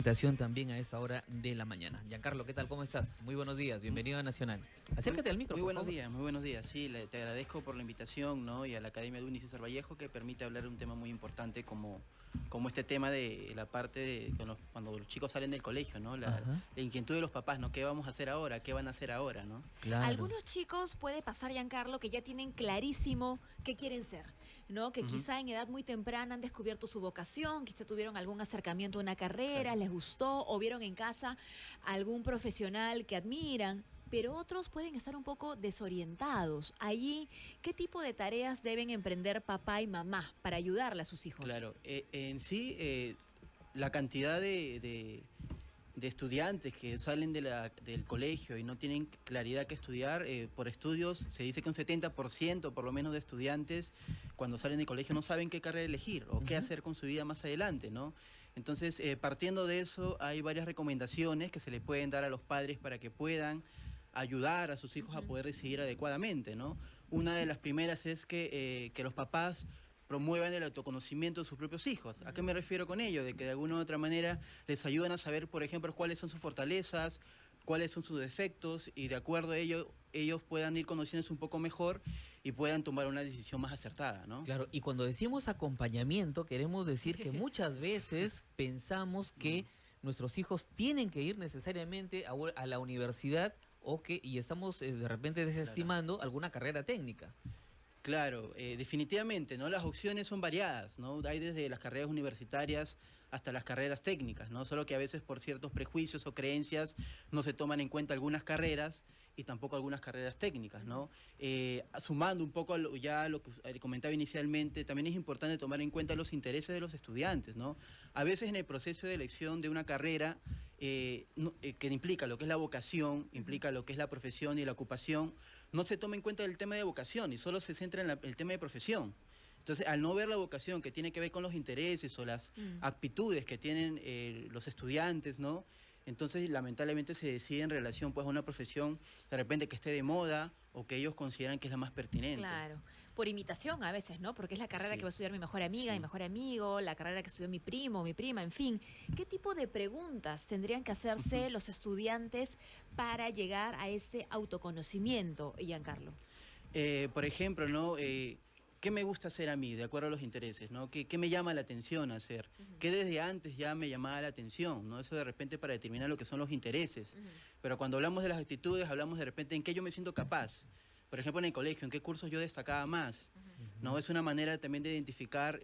invitación también a esa hora de la mañana. Giancarlo, ¿qué tal? ¿Cómo estás? Muy buenos días, bienvenido a Nacional. Acércate al micro, Muy por buenos favor. días, muy buenos días. Sí, te agradezco por la invitación, ¿no? Y a la Academia de César Vallejo, que permite hablar de un tema muy importante como este tema de la parte de cuando los chicos salen del colegio, ¿no? La inquietud de los papás, ¿no? ¿Qué vamos a hacer ahora? ¿Qué van a hacer ahora, no? Claro. Algunos chicos puede pasar, Giancarlo, que ya tienen clarísimo qué quieren ser, ¿no? Que quizá en edad muy temprana han descubierto su vocación, quizá tuvieron algún acercamiento a una carrera, les gustó, o vieron en casa algún profesional que admiran, pero otros pueden estar un poco desorientados. Allí, ¿qué tipo de tareas deben emprender papá y mamá para ayudarle a sus hijos? Claro, en sí, la cantidad de estudiantes que salen del colegio y no tienen claridad que estudiar, por estudios se dice que un 70% por lo menos de estudiantes cuando salen del colegio no saben qué carrera elegir o qué hacer con su vida más adelante, ¿no? Entonces, partiendo de eso, hay varias recomendaciones que se le pueden dar a los padres para que puedan ayudar a sus hijos a poder decidir adecuadamente, ¿no? Una de las primeras es que los papás promuevan el autoconocimiento de sus propios hijos. ¿A qué me refiero con ello? De que de alguna u otra manera les ayudan a saber, por ejemplo, cuáles son sus fortalezas, cuáles son sus defectos, y de acuerdo a ello ellos puedan ir conociéndose un poco mejor y puedan tomar una decisión más acertada, ¿no? Claro, y cuando decimos acompañamiento, queremos decir que muchas veces pensamos que nuestros hijos tienen que ir necesariamente a la universidad y estamos de repente desestimando alguna carrera técnica. Claro, definitivamente, ¿no? Las opciones son variadas, ¿no? Hay desde las carreras universitarias hasta las carreras técnicas, ¿no? Solo que a veces por ciertos prejuicios o creencias no se toman en cuenta algunas carreras y tampoco algunas carreras técnicas, ¿no? Sumando un poco a lo que comentaba inicialmente, también es importante tomar en cuenta los intereses de los estudiantes, ¿no? A veces en el proceso de elección de una carrera que implica lo que es la vocación, implica lo que es la profesión y la ocupación, no se toma en cuenta el tema de vocación y solo se centra en el tema de profesión. Entonces, al no ver la vocación que tiene que ver con los intereses o las aptitudes que tienen los estudiantes, ¿no? Entonces, lamentablemente se decide en relación pues, a una profesión de repente que esté de moda o que ellos consideran que es la más pertinente. Claro, por imitación a veces, ¿no? Porque es la carrera que va a estudiar mi mejor amiga, mi mejor amigo, la carrera que estudió mi primo, mi prima, en fin. ¿Qué tipo de preguntas tendrían que hacerse los estudiantes para llegar a este autoconocimiento, Giancarlo? Por ejemplo, ¿no? ¿Qué me gusta hacer a mí, de acuerdo a los intereses, ¿no? ¿Qué me llama la atención hacer? ¿Qué desde antes ya me llamaba la atención, ¿no? Eso de repente para determinar lo que son los intereses. Pero cuando hablamos de las actitudes, hablamos de repente en qué yo me siento capaz. Por ejemplo, en el colegio, en qué cursos yo destacaba más, ¿no? Es una manera también de identificar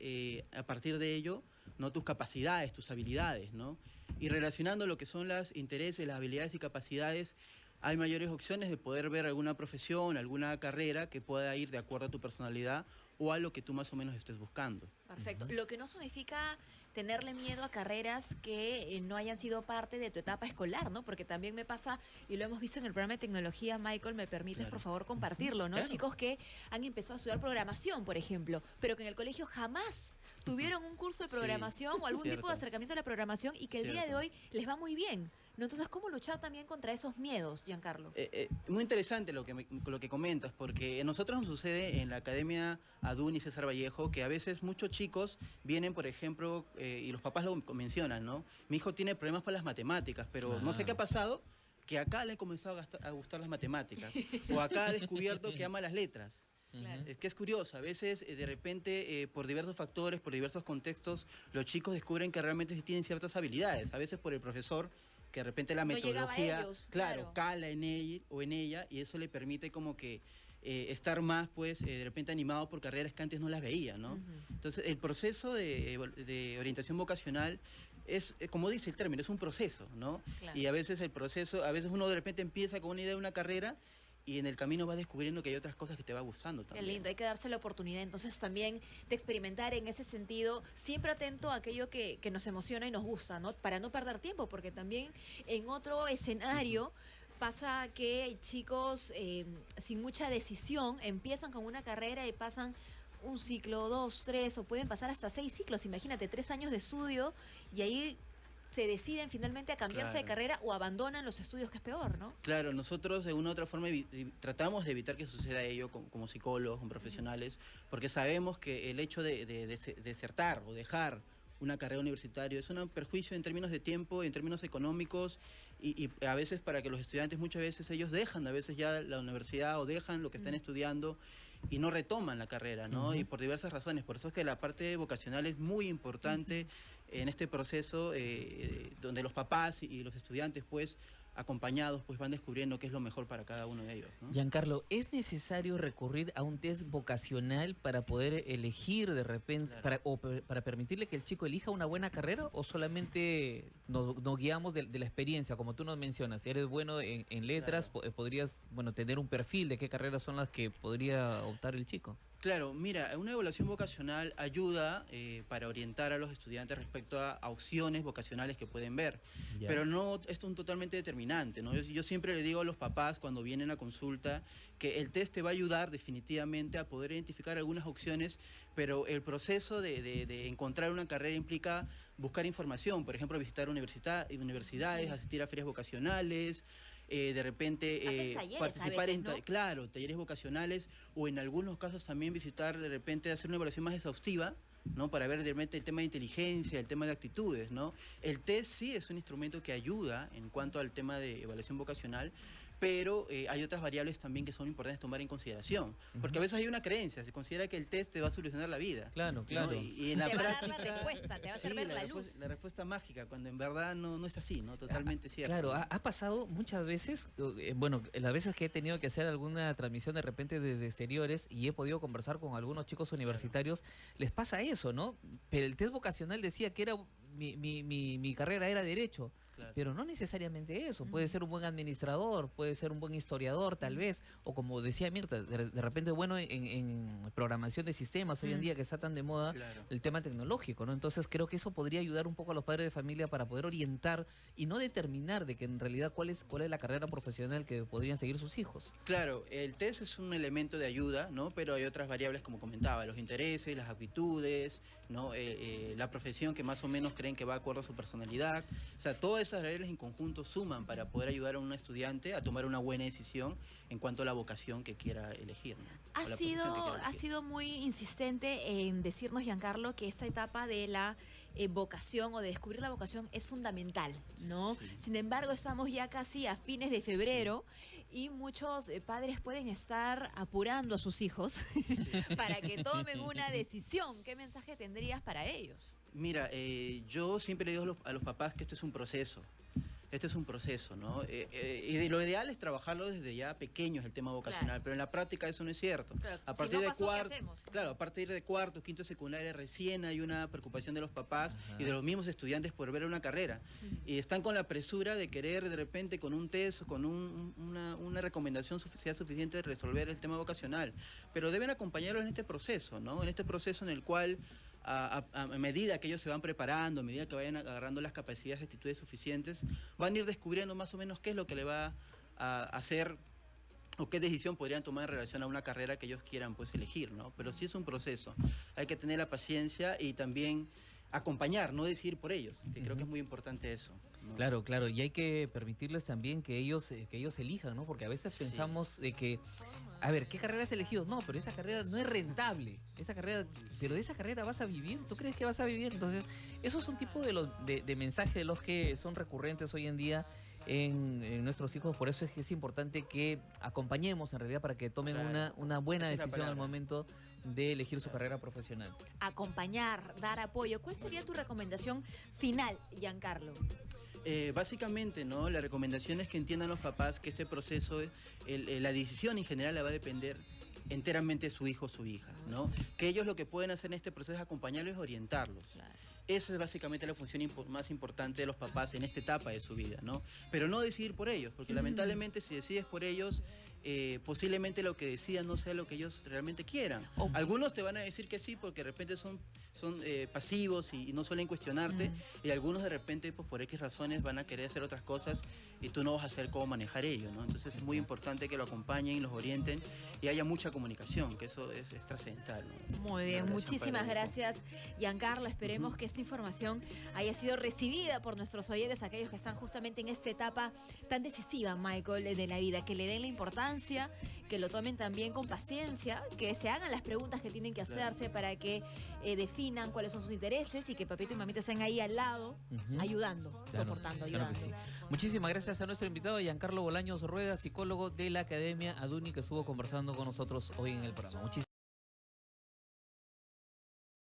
a partir de ello, ¿no? Tus capacidades, tus habilidades, ¿no? Y relacionando lo que son los intereses, las habilidades y capacidades, hay mayores opciones de poder ver alguna profesión, alguna carrera que pueda ir de acuerdo a tu personalidad o a lo que tú más o menos estés buscando. Perfecto. Lo que no significa tenerle miedo a carreras que no hayan sido parte de tu etapa escolar, ¿no? Porque también me pasa, y lo hemos visto en el programa de tecnología, Michael, ¿me permites, por favor, compartirlo, ¿no? Claro. Chicos que han empezado a estudiar programación, por ejemplo, pero que en el colegio jamás tuvieron un curso de programación o algún tipo de acercamiento a la programación y que el día de hoy les va muy bien, ¿no? Entonces, ¿cómo luchar también contra esos miedos, Giancarlo? Muy interesante lo que comentas, porque a nosotros nos sucede en la Academia ADUNI César Vallejo que a veces muchos chicos vienen, por ejemplo, y los papás lo mencionan, ¿no? Mi hijo tiene problemas para las matemáticas, pero no sé qué ha pasado, que acá le han comenzado a gustar las matemáticas, o acá ha descubierto que ama las letras. Claro. Es que es curioso, a veces de repente por diversos factores, por diversos contextos, los chicos descubren que realmente sí tienen ciertas habilidades, a veces por el profesor, que de repente la No llegaba a metodología, ellos, claro, cala en él o en ella, y eso le permite como que estar más, pues, de repente animado por carreras que antes no las veía, ¿no? Entonces, el proceso de orientación vocacional es, como dice el término, es un proceso, ¿no? Claro. Y a veces el proceso, a veces uno de repente empieza con una idea de una carrera y en el camino vas descubriendo que hay otras cosas que te va gustando también. Qué lindo, hay que darse la oportunidad entonces también de experimentar en ese sentido, siempre atento a aquello que nos emociona y nos gusta, ¿no? Para no perder tiempo, porque también en otro escenario pasa que chicos sin mucha decisión empiezan con una carrera y pasan un ciclo, 2, 3, o pueden pasar hasta 6 ciclos, imagínate, 3 años de estudio y ahí se deciden finalmente a cambiarse de carrera o abandonan los estudios, que es peor, ¿no? Claro, nosotros de una u otra forma tratamos de evitar que suceda ello como psicólogos, como profesionales, porque sabemos que el hecho de desertar o dejar una carrera universitaria. Es un perjuicio en términos de tiempo, en términos económicos y a veces para que los estudiantes, muchas veces ellos dejan a veces ya la universidad o dejan lo que están estudiando y no retoman la carrera, ¿no? Y por diversas razones. Por eso es que la parte vocacional es muy importante en este proceso donde los papás y los estudiantes, pues, acompañados, pues van descubriendo qué es lo mejor para cada uno de ellos, ¿no? Giancarlo, ¿es necesario recurrir a un test vocacional para poder elegir de repente, para permitirle que el chico elija una buena carrera, o solamente nos guiamos de la experiencia, como tú nos mencionas? Si eres bueno en letras, podrías, bueno, tener un perfil de qué carreras son las que podría optar el chico. Claro, mira, una evaluación vocacional ayuda para orientar a los estudiantes respecto a opciones vocacionales que pueden ver, pero no es un totalmente determinante, ¿no? Yo siempre le digo a los papás cuando vienen a consulta que el test te va a ayudar definitivamente a poder identificar algunas opciones, pero el proceso de encontrar una carrera implica buscar información, por ejemplo, visitar universidades, asistir a ferias vocacionales, de repente participar en, claro, talleres vocacionales, o en algunos casos también visitar, de repente hacer una evaluación más exhaustiva, ¿no? Para ver de repente el tema de inteligencia, el tema de actitudes, ¿no? El test sí es un instrumento que ayuda en cuanto al tema de evaluación vocacional, pero hay otras variables también que son importantes tomar en consideración, porque a veces hay una creencia, se considera que el test te va a solucionar la vida. Claro, claro. ¿no? Y en la te va práctica, a dar la respuesta, te va a hacer ver la luz. La respuesta mágica, cuando en verdad no es así, ¿no? Totalmente cierto. Claro, ha pasado muchas veces, bueno, las veces que he tenido que hacer alguna transmisión de repente desde exteriores y he podido conversar con algunos chicos universitarios, les pasa eso, ¿no? Pero el test vocacional decía que era mi carrera era Derecho. Pero no necesariamente eso, puede ser un buen administrador, puede ser un buen historiador tal vez, o como decía Mirta, de repente bueno en programación de sistemas hoy en día que está tan de moda el tema tecnológico, ¿no? Entonces creo que eso podría ayudar un poco a los padres de familia para poder orientar y no determinar de que en realidad cuál es la carrera profesional que podrían seguir sus hijos. Claro, el test es un elemento de ayuda, ¿no? Pero hay otras variables como comentaba, los intereses, las aptitudes, ¿no? La profesión que más o menos creen que va de acuerdo a su personalidad, o sea, todas esas variables en conjunto suman para poder ayudar a un estudiante a tomar una buena decisión en cuanto a la vocación que quiera elegir, ¿no? Ha sido muy insistente en decirnos, Giancarlo, que esta etapa de la vocación o de descubrir la vocación es fundamental, ¿no? Sí. Sin embargo, estamos ya casi a fines de febrero y muchos padres pueden estar apurando a sus hijos para que tomen una decisión. ¿Qué mensaje tendrías para ellos? Mira, yo siempre le digo a los papás que esto es un proceso. Este es un proceso, ¿no? Y lo ideal es trabajarlo desde ya pequeños, el tema vocacional, pero en la práctica eso no es cierto. Claro, a partir si no de pasó, cuarto, ¿qué hacemos? claro, a partir de cuarto, quinto, secundaria, recién hay una preocupación de los papás y de los mismos estudiantes por ver una carrera. Y están con la presura de querer de repente con un test, con una recomendación sea suficiente de resolver el tema vocacional. Pero deben acompañarlos en este proceso, ¿no? En este proceso en el cual a medida que ellos se van preparando, a medida que vayan agarrando las capacidades y actitudes suficientes, van a ir descubriendo más o menos qué es lo que le va a hacer o qué decisión podrían tomar en relación a una carrera que ellos quieran pues elegir, ¿no? Pero sí es un proceso, hay que tener la paciencia y también acompañar, no decidir por ellos, que creo que es muy importante eso, ¿no? Claro, claro, y hay que permitirles también que ellos elijan, ¿no? Porque a veces pensamos de que, a ver, ¿qué carrera has elegido? No, pero esa carrera no es rentable, esa carrera, pero de esa carrera vas a vivir, ¿tú crees que vas a vivir? Entonces, esos son tipo de mensajes de los que son recurrentes hoy en día en nuestros hijos, por eso es que es importante que acompañemos en realidad para que tomen una buena decisión al momento de elegir su carrera profesional. Acompañar, dar apoyo. ¿Cuál sería tu recomendación final, Giancarlo? Básicamente, ¿no? La recomendación es que entiendan los papás que este proceso, la decisión en general la va a depender enteramente de su hijo o su hija, ¿no? Que ellos lo que pueden hacer en este proceso es acompañarlos y orientarlos. Claro. Esa es básicamente la función más importante de los papás en esta etapa de su vida, ¿no? Pero no decidir por ellos, porque lamentablemente si decides por ellos, posiblemente lo que decidan no sea lo que ellos realmente quieran. Algunos te van a decir que sí porque de repente son pasivos y no suelen cuestionarte, y algunos de repente pues por X razones van a querer hacer otras cosas y tú no vas a saber cómo manejar ello, ¿no? Entonces es muy importante que lo acompañen, los orienten y haya mucha comunicación, que eso es trascendental, ¿no? Muy bien, muchísimas gracias, Giancarlo. Esperemos que esta información haya sido recibida por nuestros oyentes, aquellos que están justamente en esta etapa tan decisiva, Michael, de la vida, que le den la importancia, que lo tomen también con paciencia, que se hagan las preguntas que tienen que hacerse para que definan cuáles son sus intereses y que papito y mamita estén ahí al lado, ayudando, soportando, ayudando. Claro que sí. Muchísimas gracias a nuestro invitado, Giancarlo Bolaños Rueda, psicólogo de la Academia Aduni, que estuvo conversando con nosotros hoy en el programa. Muchísimas